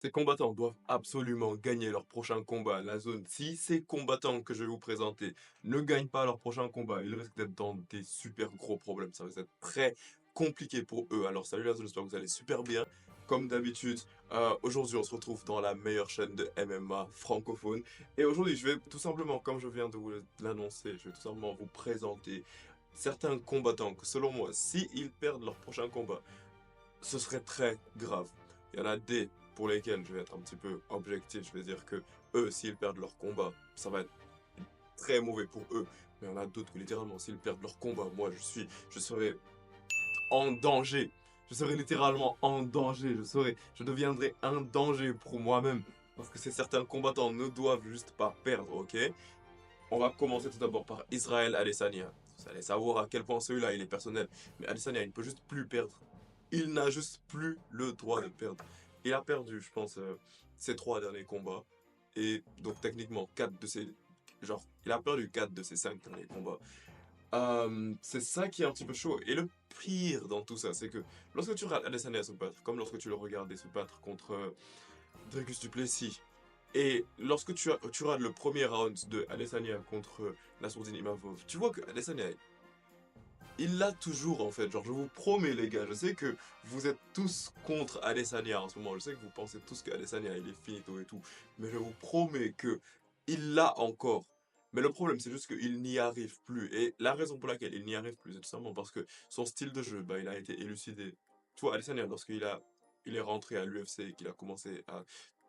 Ces combattants doivent absolument gagner leur prochain combat. La zone, si ces combattants que je vais vous présenter ne gagnent pas leur prochain combat, ils risquent d'être dans des super gros problèmes. Ça risque d'être très compliqué pour eux. Alors salut la zone, j'espère que vous allez super bien. Comme d'habitude, aujourd'hui on se retrouve dans la meilleure chaîne de MMA francophone. Et aujourd'hui je vais tout simplement, comme je viens de vous l'annoncer, je vais tout simplement vous présenter certains combattants que selon moi, s'ils perdent leur prochain combat, ce serait très grave. Il y en a des pour lesquels je vais être un petit peu objectif, je vais dire que eux, s'ils perdent leur combat, ça va être très mauvais pour eux. Mais il y en a d'autres que littéralement, s'ils perdent leur combat, moi je serais en danger. Je serais littéralement en danger. Je deviendrais un danger pour moi-même. Parce que ces certains combattants ne doivent juste pas perdre, ok? On va commencer tout d'abord par Israël Adesanya. Vous allez savoir à quel point celui-là il est personnel. Mais Adesanya, il ne peut juste plus perdre. Il n'a juste plus le droit de perdre. Il a perdu, je pense, ses 3 derniers combats. Et donc techniquement, 4 de ses... Genre, il a perdu 4 de ses 5 derniers combats. C'est ça qui est un petit peu chaud. Et le pire dans tout ça, c'est que lorsque tu regardes Adesanya se battre, comme lorsque tu le regardais se battre contre Dricus Duplessis, et lorsque tu regardes le premier round de Adesanya contre Nassourdine Imavov, tu vois que Adesanya, il l'a toujours en fait. Genre, je vous promets les gars, je sais que vous êtes tous contre Adesanya en ce moment. Je sais que vous pensez tous qu'Adesanya il est finito et tout. Mais je vous promets que il l'a encore. Mais le problème, c'est juste qu'il n'y arrive plus. Et la raison pour laquelle il n'y arrive plus, c'est tout simplement parce que son style de jeu, bah, il a été élucidé. Tu vois, Adesanya, il est rentré à l'UFC et qu'il a commencé à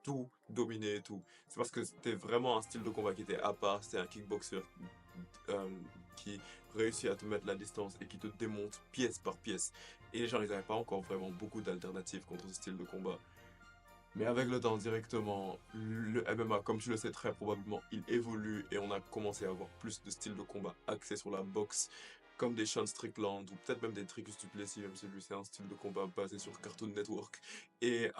tout dominer et tout, c'est parce que c'était vraiment un style de combat qui était à part. C'était un kickboxer qui réussit à te mettre la distance et qui te démonte pièce par pièce. Et les gens, ils n'avaient pas encore vraiment beaucoup d'alternatives contre ce style de combat. Mais avec le temps, directement, le MMA, comme tu le sais très probablement, il évolue et on a commencé à avoir plus de styles de combat axés sur la boxe, comme des Sean Strickland ou peut-être même des Dricus du Plessis, même si lui c'est un style de combat basé sur Cartoon Network. Et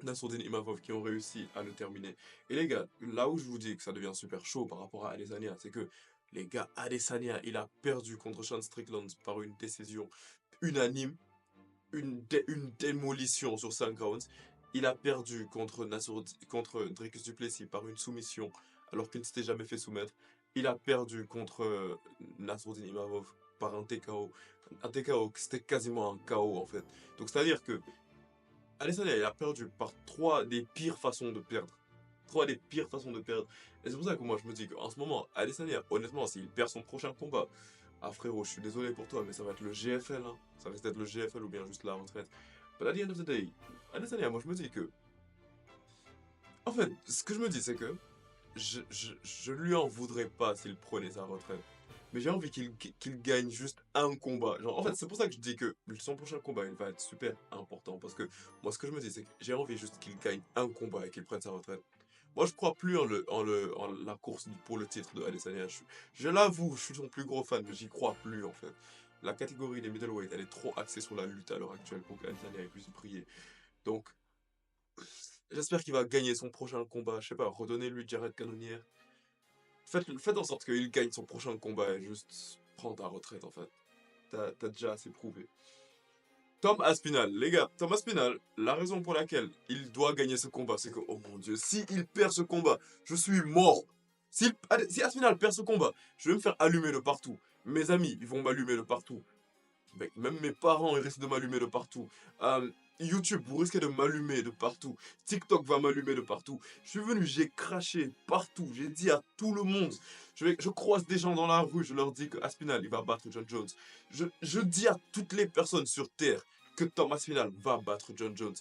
Nassourdine Imavov qui ont réussi à le terminer. Et les gars, là où je vous dis que ça devient super chaud par rapport à Adesanya, c'est que les gars, Adesanya, il a perdu contre Sean Strickland par une décision unanime, une démolition sur 5 rounds. Il a perdu contre Dricus Duplessis par une soumission alors qu'il ne s'était jamais fait soumettre. Il a perdu contre Nassourdine Imavov par un TKO. Un TKO, c'était quasiment un KO en fait. Donc c'est-à-dire que Adesanya, il a perdu par 3 des pires façons de perdre. 3 des pires façons de perdre. Et c'est pour ça que moi je me dis qu'en ce moment, Adesanya, honnêtement, s'il perd son prochain combat, ah frérot, je suis désolé pour toi, mais ça va être le GFL, hein. Ça risque d'être le GFL ou bien juste la retraite. But at the end of the day, Adesanya, moi je me dis que... En fait, ce que je me dis, c'est que je lui en voudrais pas s'il prenait sa retraite. Mais j'ai envie qu'il gagne juste un combat. Genre, en fait, c'est pour ça que je dis que son prochain combat, il va être super important. Parce que moi, ce que je me dis, c'est que j'ai envie juste qu'il gagne un combat et qu'il prenne sa retraite. Moi, je crois plus en la course pour le titre de Adesanya. Je l'avoue, je suis son plus gros fan, mais j'y crois plus, en fait. La catégorie des middleweight, elle est trop axée sur la lutte à l'heure actuelle pour qu'Adesanya puisse briller. Donc, j'espère qu'il va gagner son prochain combat. Je sais pas, redonnez-lui Jared Cannonier. Faites en sorte qu'il gagne son prochain combat et juste prends ta retraite en fait. T'as déjà assez prouvé. Tom Aspinall, les gars, Tom Aspinall, la raison pour laquelle il doit gagner ce combat, c'est que, oh mon dieu, si il perd ce combat, je suis mort. Si Aspinall perd ce combat, je vais me faire allumer de partout. Mes amis, ils vont m'allumer de partout. Mec, même mes parents, ils risquent de m'allumer de partout. YouTube, vous risquez de m'allumer de partout. TikTok va m'allumer de partout. Je suis venu, j'ai craché partout. J'ai dit à tout le monde. Je croise des gens dans la rue, je leur dis que Aspinall, il va battre John Jones. Je dis à toutes les personnes sur Terre que Tom Aspinall va battre John Jones.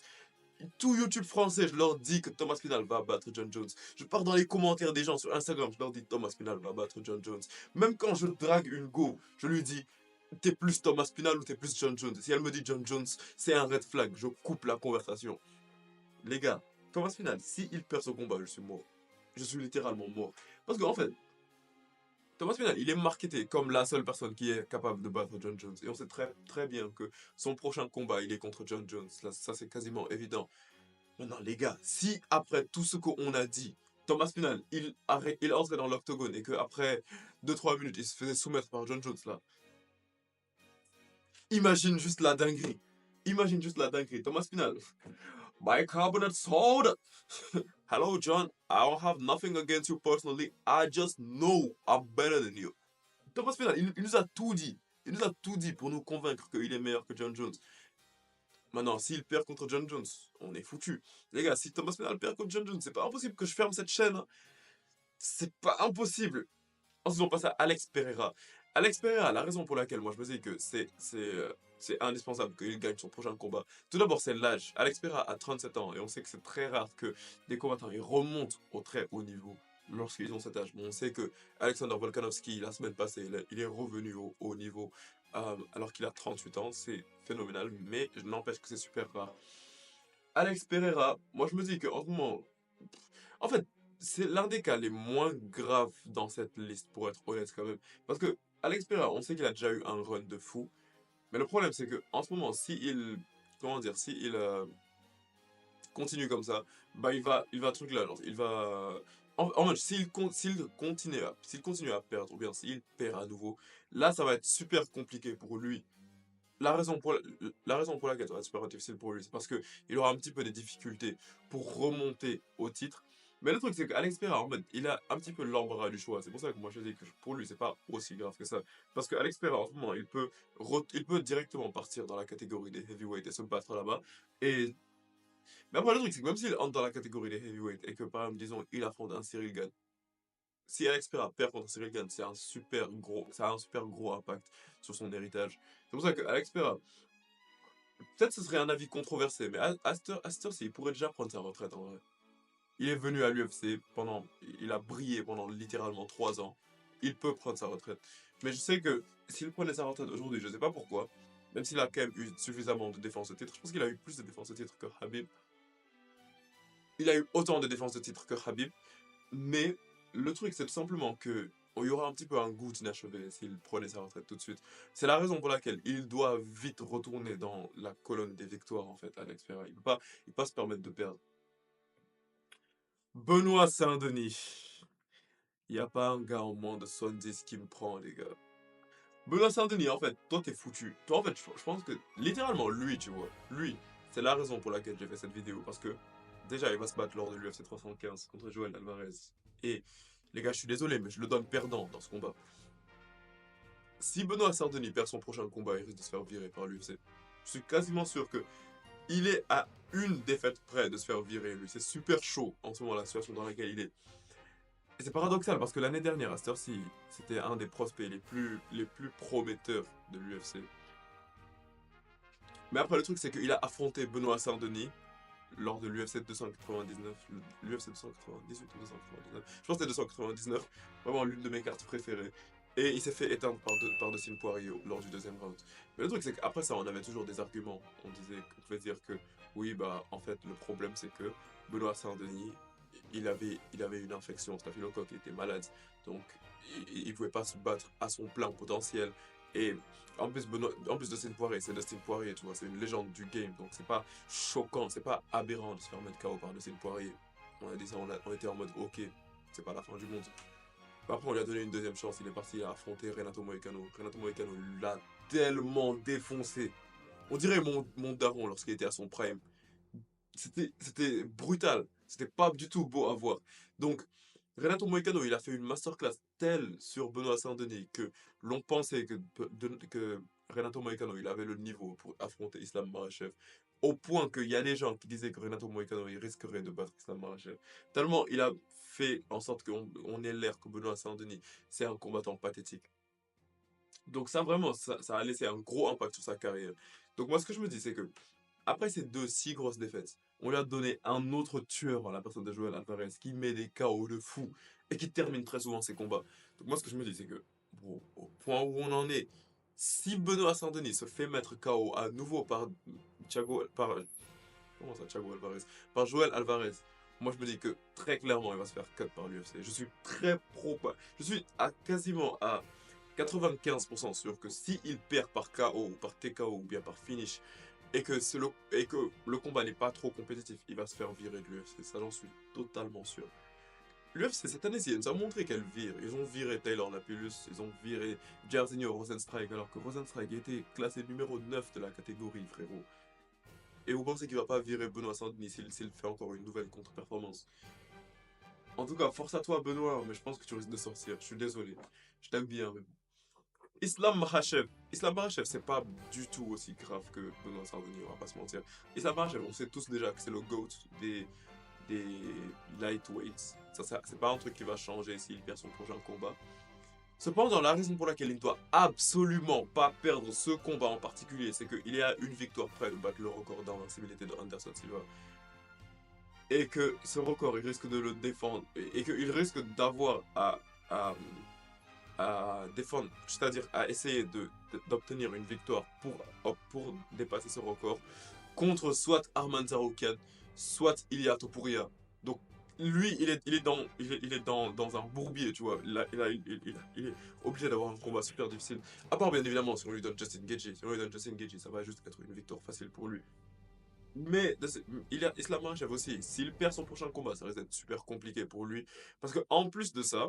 Tout YouTube français, je leur dis que Thomas Pinal va battre John Jones. Je pars dans les commentaires des gens sur Instagram, je leur dis Thomas Pinal va battre John Jones. Même quand je drague une go, je lui dis t'es plus Thomas Pinal ou t'es plus John Jones. Si elle me dit John Jones, c'est un red flag, je coupe la conversation. Les gars, Thomas Pinal, s'il perd ce combat, je suis mort. Je suis littéralement mort. Parce qu'en fait, Thomas Pinal, il est marketé comme la seule personne qui est capable de battre John Jones. Et on sait très, très bien que son prochain combat, il est contre John Jones. Là, ça, c'est quasiment évident. Maintenant, les gars, si après tout ce qu'on a dit, Thomas Pinal, il entrait dans l'octogone et qu'après 2 3 minutes, il se faisait soumettre par John Jones, là, imagine juste la dinguerie. Imagine juste la dinguerie. Thomas Pinal. Bicarbonate soda. Hello, John. I don't have nothing against you personally. I just know I'm better than you. Thomas Pinal, il nous a tout dit. Il nous a tout dit pour nous convaincre qu'il est meilleur que John Jones. Maintenant, s'il perd contre John Jones, on est foutu. Les gars, si Thomas Pinal perd contre John Jones, c'est pas impossible que je ferme cette chaîne, hein. C'est pas impossible. Ensuite, on passe à Alex Pereira. Alex Pereira, la raison pour laquelle moi je me dis que c'est indispensable qu'il gagne son prochain combat. Tout d'abord, c'est l'âge. Alex Pereira a 37 ans et on sait que c'est très rare que des combattants ils remontent au très haut niveau lorsqu'ils ont cet âge. Bon, on sait que Alexander Volkanovski, la semaine passée, il est revenu au haut niveau alors qu'il a 38 ans. C'est phénoménal, mais n'empêche que c'est super rare. Alex Pereira, moi je me dis qu'en ce moment, en fait, c'est l'un des cas les moins graves dans cette liste, pour être honnête quand même. Parce que Alex Pereira, on sait qu'il a déjà eu un run de fou. Mais le problème, c'est que en ce moment, si il, comment dire, si il continue comme ça, bah il va truc là, genre, il va, en mode, s'il continue à perdre, ou bien s'il perd à nouveau, là, ça va être super compliqué pour lui. La raison pour laquelle ça va être super difficile pour lui, c'est parce que il aura un petit peu des difficultés pour remonter au titre. Mais le truc, c'est qu'Alex Pereira, en mode, il a un petit peu l'embarras du choix. C'est pour ça que moi je dis que pour lui, c'est pas aussi grave que ça. Parce que Alex Pereira, en ce moment, il peut directement partir dans la catégorie des heavyweights et se battre là-bas. Et mais après, le truc, c'est que même s'il entre dans la catégorie des heavyweights et que, par exemple, disons, il affronte un Cyril Gane, si Alex Pereira perd contre Cyril Gane, ça a un super gros impact sur son héritage. C'est pour ça que Alex Pereira, peut-être ce serait un avis controversé, mais à cette heure-ci, il pourrait déjà prendre sa retraite en vrai. Il est venu à l'UFC il a brillé pendant littéralement 3 ans. Il peut prendre sa retraite. Mais je sais que s'il prenait sa retraite aujourd'hui, je sais pas pourquoi, même s'il a quand même eu suffisamment de défenses de titre, je pense qu'il a eu plus de défenses de titre que Habib. Il a eu autant de défenses de titre que Habib, mais le truc c'est tout simplement que il y aura un petit peu un goût d'inachevé s'il prenait sa retraite tout de suite. C'est la raison pour laquelle il doit vite retourner dans la colonne des victoires en fait, Alex Pereira. Il peut pas se permettre de perdre. Benoît Saint-Denis. Il n'y a pas un gars en moins de 70 qui me prend, les gars. Benoît Saint-Denis, en fait, toi t'es foutu. Toi, en fait, je pense que littéralement, lui, tu vois, lui, c'est la raison pour laquelle j'ai fait cette vidéo. Parce que déjà, il va se battre lors de l'UFC 315 contre Joel Alvarez. Et les gars, je suis désolé, mais je le donne perdant dans ce combat. Si Benoît Saint-Denis perd son prochain combat, il risque de se faire virer par l'UFC. Je suis quasiment sûr que il est à une défaite près de se faire virer, lui. C'est super chaud en ce moment, la situation dans laquelle il est. Et c'est paradoxal parce que l'année dernière, à cette heure-ci, c'était un des prospects les plus prometteurs de l'UFC. Mais après, le truc, c'est qu'il a affronté Benoît Saint-Denis lors de l'UFC 299, l'UFC 298 ou 299, je pense que c'était 299, vraiment l'une de mes cartes préférées. Et il s'est fait éteindre par Dustin Poirier lors du deuxième round. Mais le truc, c'est qu'après ça, on avait toujours des arguments. On pouvait dire que, oui, bah, en fait, le problème, c'est que Benoît Saint-Denis, il avait une infection staphylocoque, il était malade. Donc, il pouvait pas se battre à son plein potentiel. Et en plus Dustin Poirier, c'est Dustin Poirier, tu vois, c'est une légende du game. Donc, c'est pas choquant, c'est pas aberrant de se faire mettre KO par Dustin Poirier. On a dit ça, on était en mode, ok, c'est pas la fin du monde. Après, on lui a donné une deuxième chance. Il est parti affronter Renato Moicano. Renato Moicano l'a tellement défoncé. On dirait mon daron lorsqu'il était à son prime. C'était brutal. C'était pas du tout beau à voir. Donc, Renato Moicano, il a fait une masterclass telle sur Benoît Saint-Denis que l'on pensait que Renato Moicano, il avait le niveau pour affronter Islam Makhachev. Au point qu'il y a des gens qui disaient que Renato Moicano, il risquerait de battre Islam Makhachev. Tellement il a fait en sorte qu'on ait l'air que Benoît Saint-Denis, c'est un combattant pathétique. Donc ça, vraiment, ça a laissé un gros impact sur sa carrière. Donc moi, ce que je me dis, c'est que après ces deux si grosses défaites, on lui a donné un autre tueur à la personne de Joel Alvarez qui met des KO de fou et qui termine très souvent ses combats. Donc moi, ce que je me dis, c'est que au point où on en est, si Benoît Saint-Denis se fait mettre KO à nouveau comment ça, Thiago Alvarez, par Joel Alvarez, moi je me dis que très clairement, il va se faire cut par l'UFC. Je suis très je suis quasiment à 95% sûr que s'il perd par KO ou par TKO ou bien par finish et que le combat n'est pas trop compétitif, il va se faire virer de l'UFC. Ça, j'en suis totalement sûr. L'UFC cette année-ci, ils nous ont montré qu'elle vire. Ils ont viré Taylor Lapillus, ils ont viré Jairzinho Rosenstrike, alors que Rosenstrike était classé numéro 9 de la catégorie, frérot. Et vous pensez qu'il va pas virer Benoît Saint-Denis s'il fait encore une nouvelle contre-performance? En tout cas, force à toi, Benoît, mais je pense que tu risques de sortir. Je suis désolé. Je t'aime bien, mais bon. Islam Makhachev. Islam Makhachev, c'est pas du tout aussi grave que Benoît Saint-Denis, on va pas se mentir. Islam Makhachev, on sait tous déjà que c'est le GOAT des lightweights. C'est pas un truc qui va changer s'il perd son prochain combat. Cependant, la raison pour laquelle il ne doit absolument pas perdre ce combat en particulier, c'est qu'il est à une victoire près de battre le record d'invincibilité de Anderson Silva. Et que ce record, il risque de le défendre. Et qu'il risque d'avoir à, à défendre, c'est-à-dire à essayer d'obtenir une victoire pour dépasser ce record contre soit Arman Tsarukyan, soit Ilia Topuria. Donc lui, il est dans un bourbier, tu vois. Il est obligé d'avoir un combat super difficile. À part bien évidemment si on lui donne Justin Gaethje. Si on lui donne Justin Gaethje, ça va juste être une victoire facile pour lui. Mais il y a Islam Makhachev aussi. S'il perd son prochain combat, ça risque d'être super compliqué pour lui. Parce que en plus de ça,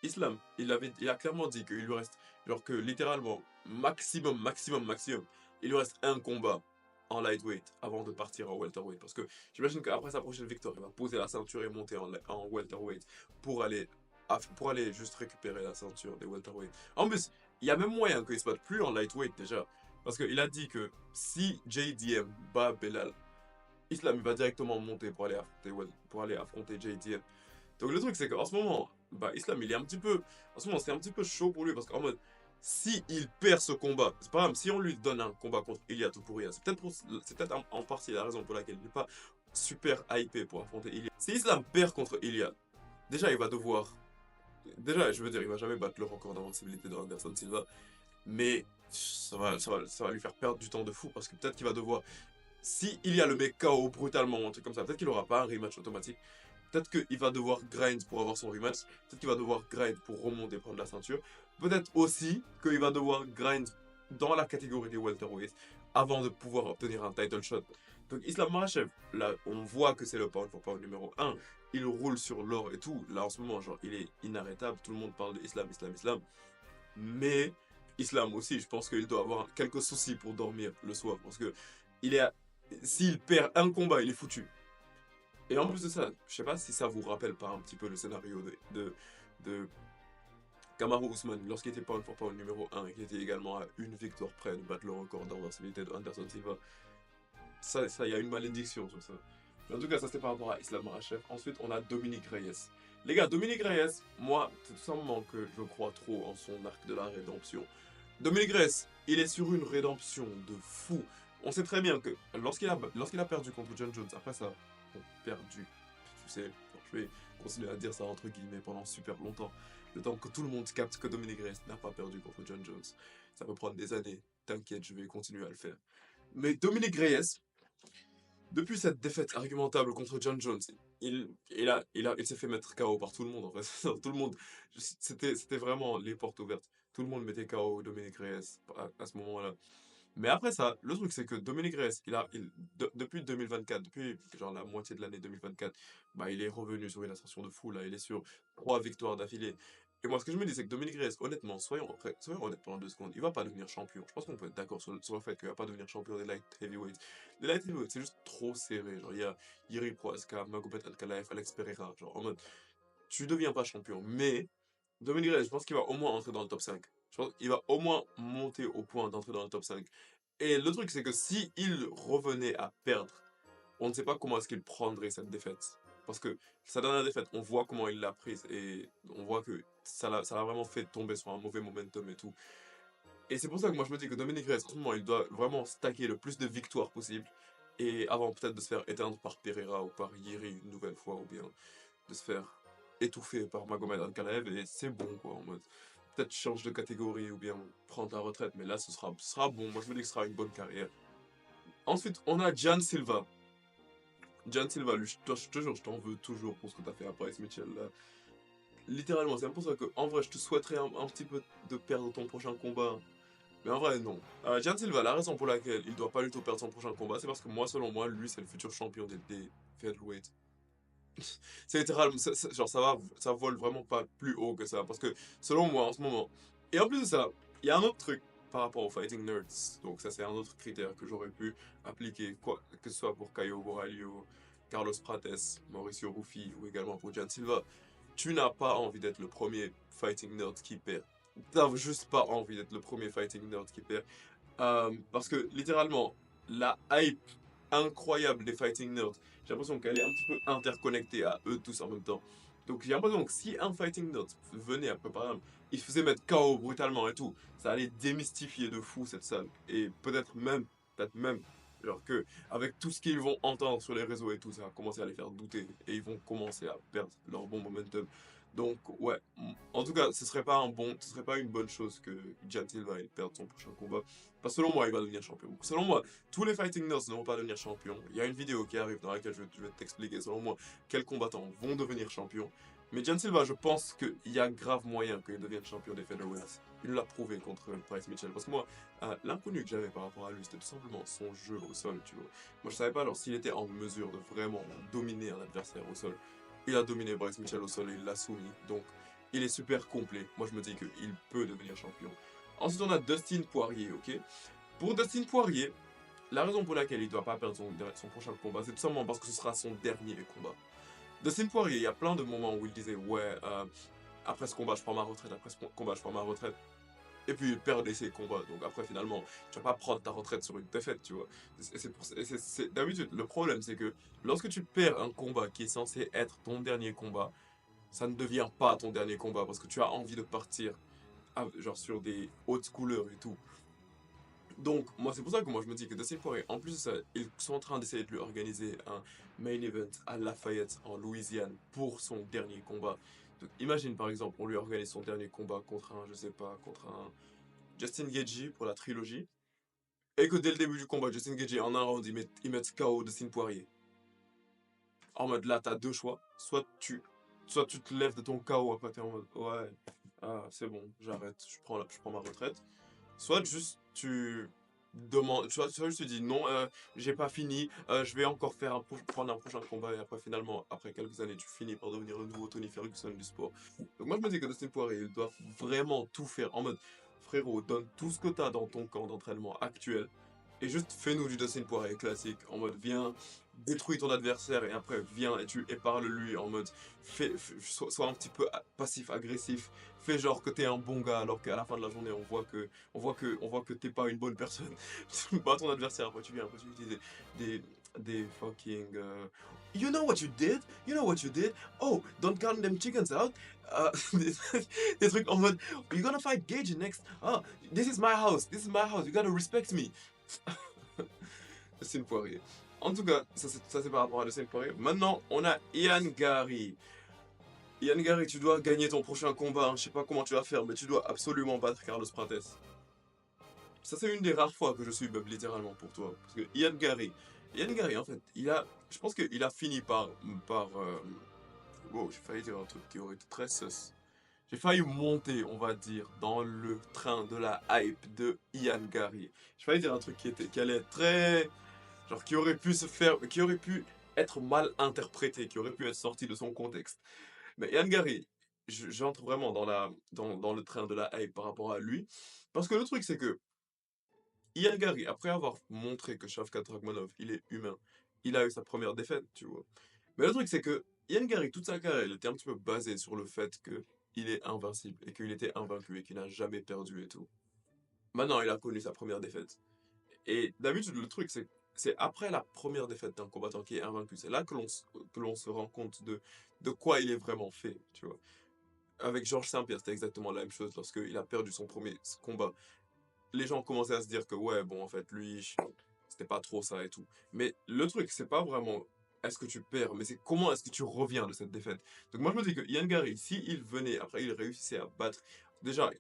Islam, il a clairement dit qu'il lui reste, genre que littéralement, maximum, il lui reste un combat en lightweight avant de partir en welterweight. Parce que j'imagine qu'après sa prochaine victoire, il va poser la ceinture et monter en welterweight pour aller, pour aller juste récupérer la ceinture des welterweight. En plus, il y a même moyen qu'il se batte plus en lightweight déjà. Parce qu'il a dit que si JDM bat Belal, Islam il va directement monter pour aller affronter JDM. Donc le truc c'est qu'en ce moment, bah Islam il est un petit peu, en ce moment c'est un petit peu chaud pour lui parce qu'en mode, si il perd ce combat, c'est pas grave, si on lui donne un combat contre Ilia Topuria, c'est peut-être en partie la raison pour laquelle il n'est pas super hypé pour affronter Ilia. Si Islam perd contre Ilia, déjà il va devoir, déjà je veux dire il va jamais battre le record d'invincibilité de Anderson Silva, mais ça va lui faire perdre du temps de fou parce que peut-être qu'il va devoir, si Ilia le met KO brutalement ou un truc comme ça, peut-être qu'il aura pas un rematch automatique. Peut-être qu'il va devoir grind pour avoir son rematch. Peut-être qu'il va devoir grind pour remonter, prendre la ceinture. Peut-être aussi qu'il va devoir grind dans la catégorie des welterweights avant de pouvoir obtenir un title shot. Donc Islam Makhachev, là, on voit que c'est le pound for pound numéro 1. Il roule sur l'or et tout. Là, en ce moment, genre, il est inarrêtable. Tout le monde parle de Islam. Mais Islam aussi, je pense qu'il doit avoir quelques soucis pour dormir le soir. Parce que il est s'il perd un combat, il est foutu. Et en plus de ça, je sais pas si ça vous rappelle pas un petit peu le scénario de Kamaru Usman lorsqu'il était pound for pound numéro 1 et qui était également à une victoire près de battre le record d'invincibilité de Anderson Silva. Ça, il y a une malédiction sur ça. Mais en tout cas, ça c'était par rapport à Islam Makhachev. Ensuite, on a Dominic Reyes. Les gars, Dominic Reyes, moi, c'est tout simplement que je crois trop en son arc de la rédemption. Dominic Reyes, il est sur une rédemption de fou. On sait très bien que lorsqu'il a perdu contre John Jones, après ça, perdu, tu sais, je vais continuer à dire ça entre guillemets pendant super longtemps, le temps que tout le monde capte que Dominic Reyes n'a pas perdu contre John Jones. Ça peut prendre des années, t'inquiète, je vais continuer à le faire. Mais Dominic Reyes, depuis cette défaite argumentable contre John Jones, il s'est fait mettre KO par tout le monde en fait. Tout le monde, c'était vraiment les portes ouvertes. Tout le monde mettait KO Dominic Reyes à ce moment-là. Mais après ça, le truc c'est que Dominic Reyes, depuis 2024, depuis genre la moitié de l'année 2024, bah il est revenu sur une ascension de fou là, il est sur 3 victoires d'affilée. Et moi ce que je me dis c'est que Dominic Reyes, honnêtement, soyons honnêtes pendant 2 secondes, il va pas devenir champion. Je pense qu'on peut être d'accord sur le fait qu'il va pas devenir champion des light heavyweights. Les light heavyweights c'est juste trop serré, genre il y a Yuri Prohaska, Magomed Ankalaev, Alex Pereira, genre en mode, tu deviens pas champion, mais Dominic Reyes, je pense qu'il va au moins entrer dans le top 5. Je pense qu'il va au moins monter au point d'entrer dans le top 5. Et le truc, c'est que si il revenait à perdre, on ne sait pas comment est-ce qu'il prendrait cette défaite. Parce que sa dernière défaite, on voit comment il l'a prise et on voit que ça l'a vraiment fait tomber sur un mauvais momentum et tout. Et c'est pour ça que moi je me dis que Dominic Reyes, en ce moment, il doit vraiment stacker le plus de victoires possible. Et avant peut-être de se faire éteindre par Pereira ou par Yiri une nouvelle fois, ou bien de se faire étouffer par Magomed Ankalaev. Et c'est bon quoi, en mode peut-être change de catégorie ou bien prendre la retraite, mais là ce sera bon. Moi je me dis que ce sera une bonne carrière. Ensuite, on a Jan Silva. Jan Silva, lui, je te jure, je t'en veux toujours pour ce que t'as fait à Bryce Mitchell là. Littéralement, c'est pour ça que en vrai, je te souhaiterais un petit peu de perdre ton prochain combat. Mais en vrai, non. Jan Silva, la raison pour laquelle il doit pas du tout perdre son prochain combat, c'est parce que moi, selon moi, lui, c'est le futur champion des featherweight. C'est littéralement, genre, ça vole vraiment pas plus haut que ça. Parce que, selon moi, en ce moment. Et en plus de ça, il y a un autre truc. par rapport aux Fighting Nerds, donc ça c'est un autre critère que j'aurais pu appliquer, quoi, que ce soit pour Caio Borralho, Carlos Prates, Mauricio Ruffi ou également pour Jan Silva, tu n'as pas envie d'être le premier Fighting Nerd qui perd. T'as juste pas envie d'être le premier Fighting Nerd qui perd. Parce que littéralement, la hype incroyable des Fighting Nerds, j'ai l'impression qu'elle est un petit peu interconnectée à eux tous en même temps. Donc j'ai l'impression que si un Fighting Nerd venait après, par exemple, il se faisait mettre KO brutalement et tout, ça allait démystifier de fou cette salle. Et peut-être même, genre que avec tout ce qu'ils vont entendre sur les réseaux et tout, ça va commencer à les faire douter. Et ils vont commencer à perdre leur bon momentum. Donc ouais, en tout cas, ce serait pas une bonne chose que Jan Silva il perde son prochain combat. Parce que selon moi, il va devenir champion. Selon moi, tous les Fighting Nerds ne vont pas devenir champions. Il y a une vidéo qui arrive dans laquelle je vais t'expliquer, selon moi, quels combattants vont devenir champions. Mais Jan Silva, je pense qu'il y a grave moyen qu'il devienne champion des featherweights. Il l'a prouvé contre Bryce Mitchell. Parce que moi, l'inconnu que j'avais par rapport à lui, c'était tout simplement son jeu au sol, tu vois. Moi, je savais pas alors s'il était en mesure de vraiment dominer un adversaire au sol. Il a dominé Bryce Mitchell au sol et il l'a soumis. Donc, il est super complet. Moi, je me dis qu'il peut devenir champion. Ensuite, on a Dustin Poirier, ok? Pour Dustin Poirier, la raison pour laquelle il ne doit pas perdre son prochain combat, c'est tout simplement parce que ce sera son dernier combat. Dustin Poirier, il y a plein de moments où il disait ouais, après ce combat je prends ma retraite, après ce combat je prends ma retraite. Et puis il perdait ses combats. Donc après finalement, tu vas pas prendre ta retraite sur une défaite, tu vois. D'habitude, le problème c'est que lorsque tu perds un combat qui est censé être ton dernier combat, ça ne devient pas ton dernier combat parce que tu as envie de partir genre sur des hautes couleurs et tout. Donc, moi, c'est pour ça que moi je me dis que Dustin Poirier, en plus de ça, ils sont en train d'essayer de lui organiser un main event à Lafayette en Louisiane pour son dernier combat. Donc, imagine par exemple, on lui organise son dernier combat contre un, je sais pas, contre un Justin Gaethje pour la trilogie, et que dès le début du combat, Justin Gaethje en un round, il met KO Dustin Poirier. En mode là, t'as deux choix, soit tu te lèves de ton KO, après t'es en mode ouais, c'est bon, j'arrête, je prends ma retraite. Soit juste tu demandes, soit juste tu dis non, j'ai pas fini, je vais encore prendre un prochain combat et après finalement, après quelques années, tu finis par devenir le nouveau Tony Ferguson du sport. Donc moi je me dis que Dustin Poirier, il doit vraiment tout faire en mode frérot, donne tout ce que t'as dans ton camp d'entraînement actuel et juste fais-nous du Dustin Poirier classique en mode viens, détruis ton adversaire et après viens et parle-lui en mode sois un petit peu passif-agressif. Fais genre que t'es un bon gars alors qu'à la fin de la journée on voit que t'es pas une bonne personne. Tu bats ton adversaire, après tu viens, après tu utilises des fucking you know what you did? You know what you did? Oh, don't count them chickens out. Des, des trucs en mode you're gonna fight Gage next. Oh, this is my house. This is my house. You gotta respect me. Dustin Poirier. En tout cas, ça c'est par rapport à Dustin Poirier. Maintenant, on a Ian Gary. Ian Gary, tu dois gagner ton prochain combat. Hein. Je sais pas comment tu vas faire, mais tu dois absolument battre Carlos Prates. Ça, c'est une des rares fois que je suis bub littéralement pour toi. Parce que Ian Gary, en fait, je pense qu'il a fini wow, j'ai failli dire un truc qui aurait été très sus. J'ai failli monter, on va dire, dans le train de la hype de Ian Gary. J'ai failli dire un truc qui allait être très, genre qui aurait pu être mal interprété, qui aurait pu être sorti de son contexte. Mais Ian Gary, j'entre vraiment dans le train de la hype par rapport à lui. Parce que le truc, c'est que Ian Gary, après avoir montré que Shavkat Dragunov, il est humain, il a eu sa première défaite, tu vois. Mais le truc, c'est que Ian Gary, toute sa carrière, il était un petit peu basé sur le fait que il est invincible et qu'il était invaincu et qu'il n'a jamais perdu et tout. Maintenant, il a connu sa première défaite. Et d'habitude, le truc, c'est après la première défaite d'un combattant qui est invaincu, c'est là que l'on se rend compte de quoi il est vraiment fait, tu vois. Avec Georges Saint-Pierre, c'était exactement la même chose lorsqu'il a perdu son premier combat. Les gens commençaient à se dire que ouais, bon, en fait, lui, c'était pas trop ça et tout. Mais le truc, c'est pas vraiment est-ce que tu perds, mais c'est comment est-ce que tu reviens de cette défaite. Donc moi, je me dis que Ian Gary, s'il venait, après, il réussissait à battre, déjà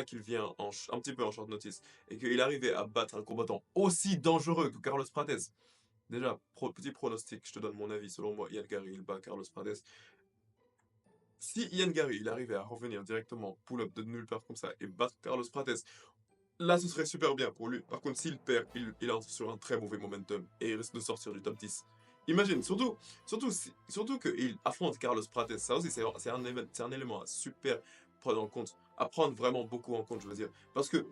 qu'il vient un petit peu en short notice, et qu'il arrivait à battre un combattant aussi dangereux que Carlos Prates. Déjà, petit pronostic, je te donne mon avis, selon moi, Ian Gary, il bat Carlos Prates. Si Ian Gary, il arrivait à revenir directement, pull-up de nulle part comme ça, et battre Carlos Prates, là, ce serait super bien pour lui. Par contre, s'il perd, il entre sur un très mauvais momentum et il risque de sortir du top 10. Imagine, surtout qu'il affronte Carlos Prates. Ça aussi, c'est un élément à super prendre en compte, à prendre vraiment beaucoup en compte, je veux dire. Parce que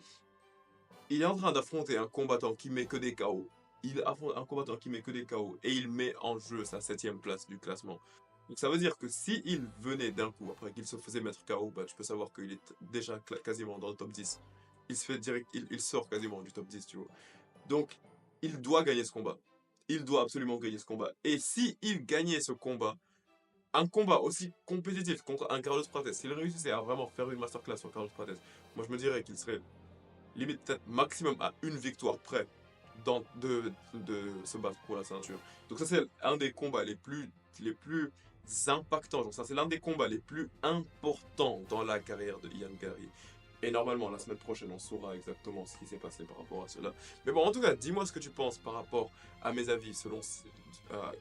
il est en train d'affronter un combattant qui met que des KO. Il affronte un combattant qui met que des KO et il met en jeu sa 7e place du classement. Donc ça veut dire que si il venait d'un coup, après qu'il se faisait mettre KO, bah, tu peux savoir qu'il est déjà quasiment dans le top 10. Il se fait direct, il sort quasiment du top 10, tu vois. Donc, il doit gagner ce combat. Il doit absolument gagner ce combat. Et si il gagnait ce combat, un combat aussi compétitif contre un Carlos Prates, s'il réussissait à vraiment faire une masterclass sur Carlos Prates, moi je me dirais qu'il serait limite peut-être maximum à une victoire près de se battre pour la ceinture. Donc ça c'est un des combats les plus impactants. Genre ça c'est l'un des combats les plus importants dans la carrière de Ian Gary. Et normalement, la semaine prochaine, on saura exactement ce qui s'est passé par rapport à cela. Mais bon, en tout cas, dis-moi ce que tu penses par rapport à mes avis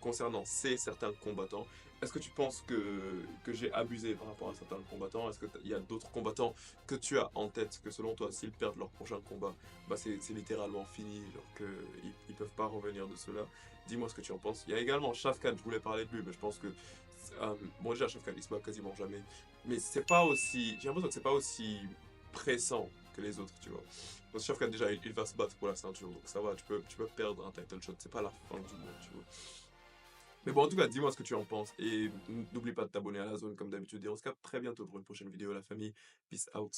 concernant ces certains combattants. Est-ce que tu penses que j'ai abusé par rapport à certains combattants? Est-ce qu'il y a d'autres combattants que tu as en tête que selon toi, s'ils perdent leur prochain combat, bah c'est littéralement fini, genre qu'ils ils peuvent pas revenir de cela? Dis-moi ce que tu en penses. Il y a également Shafkat, je voulais parler de lui, mais je pense que... bon déjà, Shafkat, il se bat quasiment jamais. Mais c'est pas aussi... J'ai l'impression que c'est pas aussi pressant que les autres, tu vois. Parce que Shafkat, déjà, il va se battre pour la ceinture, donc ça va, tu peux perdre un title shot, c'est pas la fin du monde, tu vois. Mais bon, en tout cas, dis-moi ce que tu en penses, et n'oublie pas de t'abonner à la zone comme d'habitude, et on se capte très bientôt pour une prochaine vidéo, la famille. Peace out.